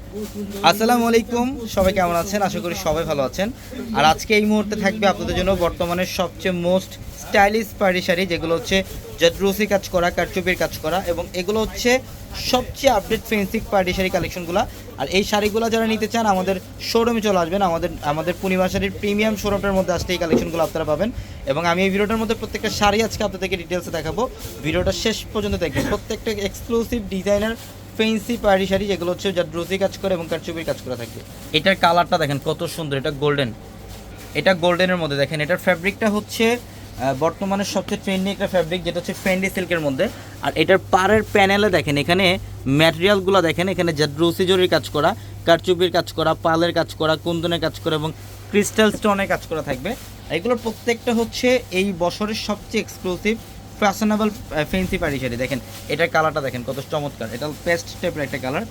আসসালামু আলাইকুম, সবাই কেমন আছেন? আশা করি সবাই ভালো আছেন। আর আজকে এই মুহূর্তে থাকবে আপনাদের জন্য বর্তমানের সবচেয়ে মোস্ট স্টাইলিশ পার্টি শাড়ি, যেগুলো হচ্ছে জাদ্রুসি কাজ করা, কারচুপির কাজ করা, এবং এগুলো হচ্ছে সবচেয়ে আপডেট ফেন্সিক পার্টি শাড়ি কালেকশনগুলো। আর এই শাড়িগুলো যারা নিতে চান আমাদের শোরুমে চলে আসবেন। আমাদের পূর্ণিমা শাড়ির প্রিমিয়াম শোরুমটার মধ্যে আসতে এই কালেকশনগুলো আপনারা পাবেন। এবং আমি এই ভিডিওটার মধ্যে প্রত্যেকটা শাড়ি আজকে আপনাদেরকে ডিটেলসে দেখাবো। ভিডিওটা শেষ পর্যন্ত দেখবেন। প্রত্যেকটা exclusive designer fancy party sari, যেগুলো হচ্ছে জাদ্রুসি কাজ করে এবং কারচুপির কাজ করা থাকবে। এটার কালারটা দেখেন কত সুন্দর, এটা গোল্ডেন, এটা গোল্ডেনের মধ্যে দেখেন। এটার ফ্যাব্রিকটা হচ্ছে বর্তমানে সবচেয়ে ট্রেন্ডিং একটা ফ্যাব্রিক, যেটা হচ্ছে ফেন্ডি সিল্কের মধ্যে। আর এটার পাড়ের প্যানেলে দেখেন, এখানে ম্যাটেরিয়ালগুলো দেখেন, এখানে জাদ্রুসি জরির কাজ করা, কারচুপির কাজ করা, পালের কাজ করা, কুন্দনের কাজ করা এবং ক্রিস্টাল স্টোনের কাজ করা থাকবে। এগুলোর প্রত্যেকটা হচ্ছে এই বছরের সবচেয়ে exclusive fashionable fancy party sari. দেখেন এটার কালারটা দেখেন কত চমৎকার, এটা পেস্ট টাইপের একটা কালার,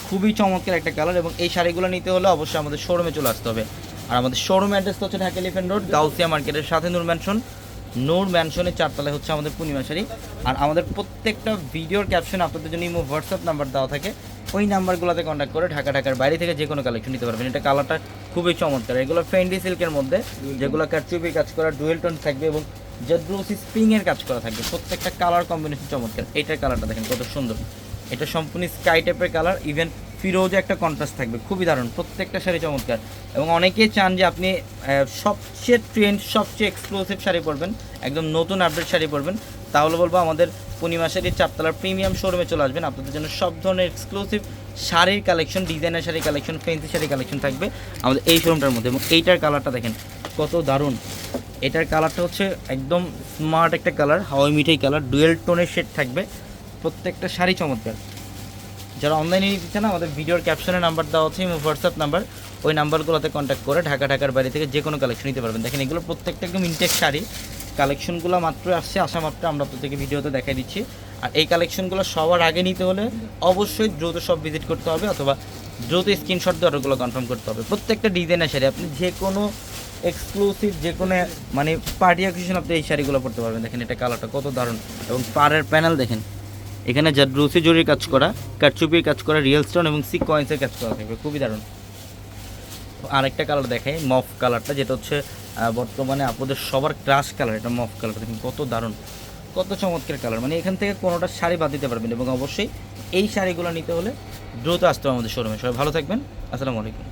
খুবই চমৎকার একটা কালার। এবং এই শাড়িগুলো নিতে হলে অবশ্যই আমাদের শোরুমে চলে আসতে হবে। আর আমাদের শোরুম অ্যাড্রেস হচ্ছে ঢাকা এলিফ্যান্ট রোড, গাউসিয়া মার্কেটের সাথে নূর ম্যানশনের 4 তলায় হচ্ছে আমাদের পূর্ণিমা শাড়ি। আর আমাদের প্রত্যেকটা ভিডিওর ক্যাপশনে আপনাদের জন্য ইমো হোয়াটসঅ্যাপ নাম্বার দেওয়া থাকে, ওই নাম্বারগুলোতে কন্ট্যাক্ট করে ঢাকার বাইরে থেকে যে কোনো কালেকশন নিতে পারবেন। এটা কালারটা খুবই চমৎকার। এগুলো ফেন্ডি সিল্কের মধ্যে, যেগুলো কারচুপি কাজ করা, ডুয়েল টোন থাকবে এবং জাদ্রুসি স্প্রিংয়ের কাজ করা থাকবে। প্রত্যেকটা কালার কম্বিনেশন চমৎকার। এইটার কালারটা দেখেন কত সুন্দর, এটা সম্পূর্ণ স্কাই টাইপের কালার, ইভেন ফিরোজে একটা কন্ট্রাস্ট থাকবে, খুবই দারুণ। প্রত্যেকটা শাড়ি চমৎকার। এবং অনেকেই চান যে আপনি সবচেয়ে ট্রেন্ড, সবচেয়ে এক্সক্লুসিভ শাড়ি পরবেন, একদম নতুন আপডেট শাড়ি পরবেন, তাহলে বলবো আমাদের পূর্ণিমা শাড়ির 4 তলার প্রিমিয়াম শোরুমে চলে আসবেন। আপনাদের জন্য সব ধরনের এক্সক্লুসিভ শাড়ির কালেকশন, ডিজাইনার শাড়ির কালেকশন, ফেন্সি শাড়ির কালেকশন থাকবে আমাদের এই শোরুমটার মধ্যে। এবং এইটার কালারটা দেখেন কত দারুণ। এটার কালারটা হচ্ছে একদম স্মার্ট একটা কালার, হাওয়াই মিঠাই কালার, ডুয়েল টোনের শেড থাকবে। প্রত্যেকটা শাড়ি চমৎকার। যারা অনলাইনে নিতে চান আমাদের ভিডিওর ক্যাপশনে নাম্বার দেওয়া আছে, হোয়াটসঅ্যাপ নাম্বার, ওই নাম্বারগুলোতে কন্ট্যাক্ট করে ঢাকার বাইরে থেকে যে কোনো কালেকশন নিতে পারবেন। দেখেন এগুলো প্রত্যেকটা একদম ইনটেক শাড়ি, কালেকশনগুলো মাত্র আসছে, আসা মাত্র আমরা প্রত্যেকে ভিডিওতে দেখাই দিচ্ছি। আর এই কালেকশনগুলো সবার আগে নিতে হলে অবশ্যই দ্রুত সব ভিজিট করতে হবে, অথবা দ্রুত স্ক্রিনশট দিয়ে অর্ডারগুলো কনফার্ম করতে হবে। প্রত্যেকটা ডিজাইনের শাড়ি, আপনি যে কোনো এক্সক্লুসিভ যে কোনো মানে পার্টি অকেশন আপনি এই শাড়িগুলো পরতে পারবেন। দেখেন এটা কালারটা কত দারুণ। এবং পাড়ের প্যানেল দেখেন, এখানে জাদ্রুসি জরির কাজ করা, কারচুপির কাজ করা, রিয়েল স্টোন এবং সিকোয়েন্সের কাজ করা থাকবে, খুবই দারুণ। আরেকটা কালার দেখাই, মফ কালারটা, যেটা হচ্ছে বর্তমানে আপনাদের সবার ক্রাশ কালার। এটা মফ কালার দেখুন কত দারুণ, কত চমৎকার কালার। মানে এখান থেকে কোনোটা শাড়ি বাদ দিতে পারবেন। এবং অবশ্যই এই শাড়িগুলো নিতে হলে দ্রুত আসতে হবে আমাদের শোরুমে। সবাই ভালো থাকবেন, আসসালামু আলাইকুম।